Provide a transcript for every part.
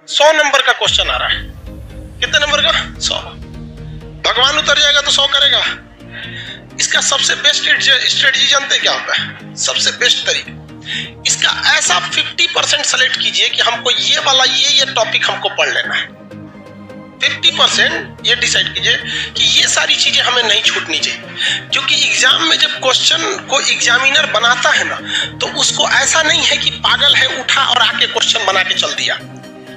100 number का question आ रहा है। कितने नंबर का? 100। भगवान उतर जाएगा तो 100 करेगा। इसका सबसे बेस्ट स्ट्रेटजी जानते क्या होता है? सबसे बेस्ट तरीका इसका ऐसा 50% सेलेक्ट कीजिए कि हमको ये वाला ये टॉपिक हमको पढ़ लेना है। 50% ये डिसाइड कीजिए कि ये सारी चीजें हमें नहीं छूटनी चाहिए, क्योंकि एग्जाम में जब क्वेश्चन को एग्जामिनर बनाता है ना, तो उसको ऐसा नहीं है कि पागल है उठा और आके क्वेश्चन बना के चल दिया।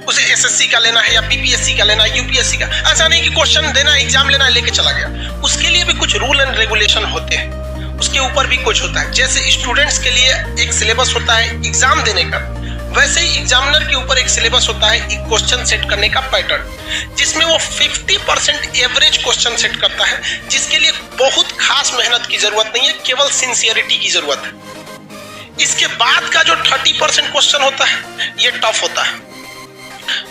उसे एसएससी का लेना है या बीपीएससी का लेना है, यूपीएससी का, ऐसा नहीं कि क्वेश्चन देना एग्जाम लेना लेके चला गया। उसके लिए भी कुछ रूल एंड रेगुलेशन होते हैं, उसके ऊपर भी कुछ होता है। जैसे स्टूडेंट्स के लिए एक सिलेबस होता है एग्जाम देने का, वैसे ही एग्जामिनर के ऊपर एक सिलेबस होता है एक क्वेश्चन सेट करने का पैटर्न, जिसमें वो 50% एवरेज क्वेश्चन सेट करता है, जिसके लिए बहुत खास मेहनत की जरूरत नहीं है, केवल सिंसियरिटी की जरूरत है। इसके बाद का जो 30% क्वेश्चन होता है ये टफ होता है,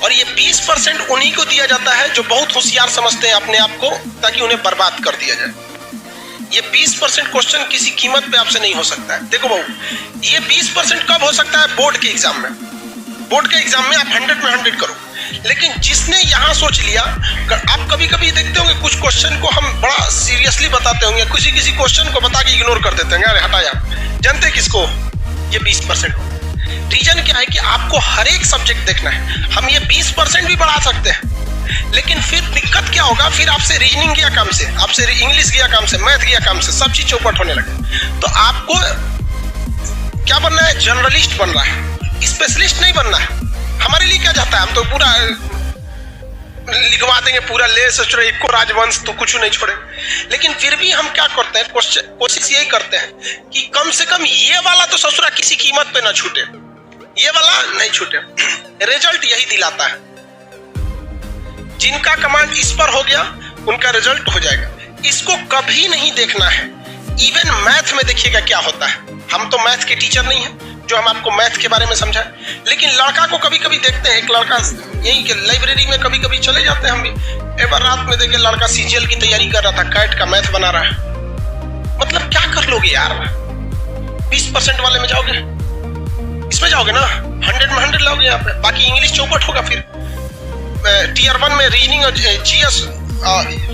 और ये 20% उन्हीं को दिया जाता है जो बहुत होशियार समझते हैं अपने आप को, ताकि उन्हें बर्बाद कर दिया जाए। ये 20% क्वेश्चन किसी कीमत पे आपसे नहीं हो सकता है। देखो बहू, ये 20% कब हो सकता है? बोर्ड के एग्जाम में। बोर्ड के एग्जाम में आप 100 में 100 करो, लेकिन जिसने यहाँ सोच लिया, आप कभी कभी देखते होंगे कुछ क्वेश्चन को हम बड़ा सीरियसली बताते होंगे, किसी क्वेश्चन को बता के इग्नोर कर देते हैं, अरे हटा यार। जानते किसको? ये 20%। रीजन क्या है कि आपको हर एक सब्जेक्ट देखना है। हम ये 20% भी बढ़ा सकते हैं, लेकिन फिर दिक्कत क्या होगा? फिर आपसे रीजनिंग गया काम से, आपसे इंग्लिश गया काम से, मैथ गया काम से, सब चीज चौपट होने लगे। तो आपको क्या बनना है? जर्नलिस्ट बनना है, स्पेशलिस्ट नहीं बनना है। हमारे लिए क्या जाता है? हम तो पूरा लिखवा देंगे, पूरा ले सोच रहे को राजवंश तो कुछ नहीं छोड़े। लेकिन फिर भी हम क्या करते हैं? कोशिश यही करते हैं कि कम से कम ये वाला तो ससुरा किसी कीमत पे ना छूटे, ये वाला नहीं छूटे। रिजल्ट यही दिलाता है। जिनका कमांड इस पर हो गया उनका रिजल्ट हो जाएगा। इसको कभी नहीं देखना है। इवन मैथ में देखिएगा क्या होता है। हम तो मैथ के टीचर नहीं हैं जो हम आपको मैथ के बारे में समझाएं, लेकिन लड़का को कभी कभी देखते हैं। एक लड़का यही के लाइब्रेरी में कभी कभी चले जाते हैं हम भी। एक बार रात में देखे लड़का सीजीएल की तैयारी कर रहा था, कैट का मैथ बना रहा है। मतलब क्या कर लोगे यार? 20% वाले में जाओगे, इसमें जाओगे ना, 100 में 100 लाओगे यहाँ पे। बाकी इंग्लिश चौपट होगा, फिर टीयर 1 में रीजनिंग और जीएस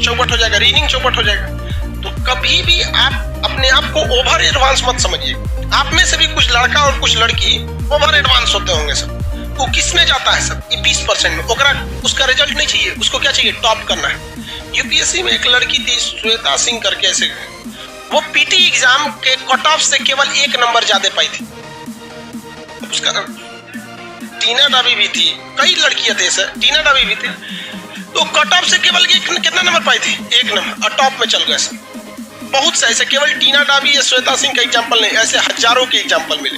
चौपट हो जाएगा, रीजनिंग चौपट हो जाएगा। तो कभी भी आप अपने आप को ओवर एडवांस मत समझिए। आप में से भी कुछ लड़का और कुछ लड़की ओवर एडवांस होते होंगे सब। वो किस में जाता है सब? ये 20% में। उसका रिजल्ट नहीं चाहिए, उसको क्या चाहिए? टॉप करना है। यूपीएससी में एक लड़की थी श्वेता सिंह करके, ऐसे वो पीटी एग्जाम के कट ऑफ से केवल 1 नंबर ज्यादा पाई थी। उसका टीना डाबी भी थी, कई लड़कियां थे सर, टीना डाबी भी थी। तो कट ऑफ से केवल कितना नंबर पाई थी? 1 नंबर, और टॉप में चल गए सर। बहुत से ऐसे, केवल टीना डाबी या श्वेता सिंह का एग्जाम्पल नहीं, ऐसे हजारों के एग्जाम्पल मिले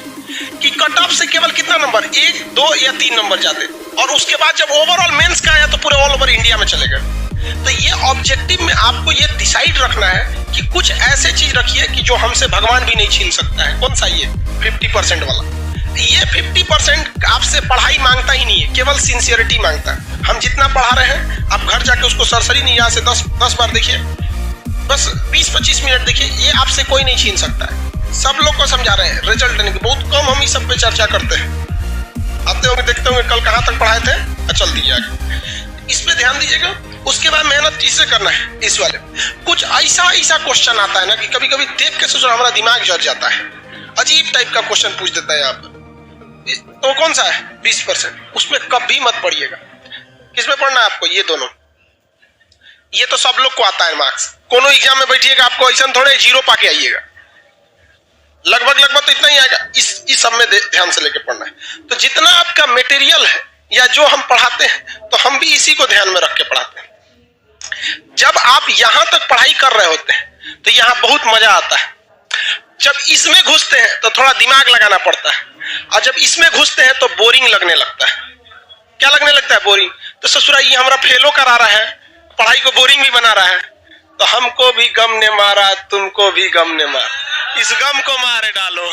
कि कट ऑफ से केवल कितना नंबर? 1, 2 या 3 नंबर जाते, और उसके बाद जब ओवरऑल मेंस का आया तो पूरे ऑल ओवर इंडिया में चले गए। तो ये ऑब्जेक्टिव में आपको ये डिसाइड रखना है कि कुछ ऐसे चीज रखिए कि जो हमसे भगवान भी नहीं छीन सकता है। कौन सा? ये 50% वाला। ये 50% आपसे पढ़ाई मांगता ही नहीं है, केवल सिंसियरिटी मांगता है। हम जितना पढ़ा रहे हैं, आप घर जाके उसको सरसरी नहीं, यहाँ से 10 बार देखिए, बस 20-25 मिनट देखिए, ये आपसे कोई नहीं छीन सकता है। सब लोग को समझा रहे हैं रिजल्ट देने के। बहुत कम हम इस सब पे चर्चा करते हैं। आते होंगे, देखते होंगे कल कहाँ तक पढ़ाए थे, चल दीजिए आगे। इस पे ध्यान दीजिएगा। उसके बाद मेहनत किससे करना है? इस वाले कुछ ऐसा क्वेश्चन आता है ना कि कभी कभी देख के सोचो हमारा दिमाग जल जाता है। अजीब टाइप का क्वेश्चन पूछ देता है यहाँ पर। तो कौन सा है? 20%। उसमें कभी मत पढ़िएगा। किसमें पढ़ना है आपको? ये दोनों। ये तो सब लोग को आता है मार्क्स। कोनो एग्जाम में बैठिएगा, आपको ऐसा थोड़े 0 पाके आइएगा। लगभग तो इतना ही आएगा। इस सब में ध्यान से लेके पढ़ना है। तो जितना आपका मटेरियल है या जो हम पढ़ाते हैं, तो हम भी इसी को ध्यान में रख के पढ़ाते हैं। जब आप यहां तक पढ़ाई कर रहे होते हैं तो यहाँ बहुत मजा आता है। जब इसमें घुसते हैं तो थोड़ा दिमाग लगाना पड़ता है, और जब इसमें घुसते हैं तो बोरिंग लगने लगता है। क्या लगने लगता है? बोरिंग। तो ससुरा ये हमारा फेलो करा रहा है, पढ़ाई को बोरिंग भी बना रहा है। तो हमको भी गम ने मारा, तुमको भी गम ने मारा, इस गम को मारे डालो।